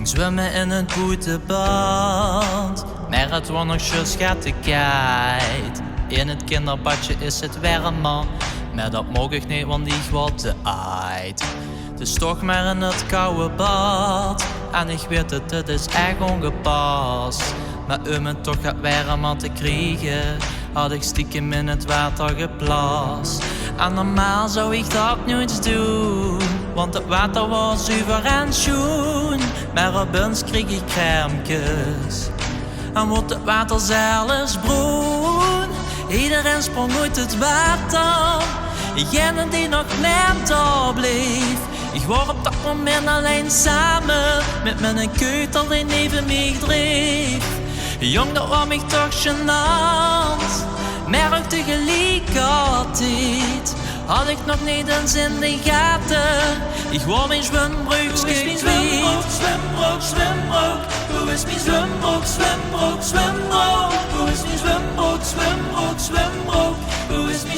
zwemmen in het boetebad, maar het wordt nog zo schattigheid. In het kinderbadje is het warmer, maar dat mag ik niet, want ik word te oud. Dus toch maar in het koude bad, en ik weet het, het is echt ongepast. Maar om het toch gaat warmer te krijgen, had ik stiekem in het water geplast. En normaal zou ik dat nooit doen, want het water was zuiver en schoon. Maar opeens kreeg ik krampjes en wordt het water zelfs bruin. Iedereen sprong uit het water, degene die nog net daar bleef. Ik was op dat moment alleen samen met mijn keutel die neven mij dreef. Jong, dat was mij toch gênant, maar ook tegelijkertijd had ik nog niet eens in de gaten. Ik wou mijn zwembroek kwijt. Zwembroek, zwembroek, zwembroek. Hoe is mijn zwembroek, zwembroek, zwembroek? Hoe is mijn zwembroek, zwembroek, zwembroek? Hoe is mijn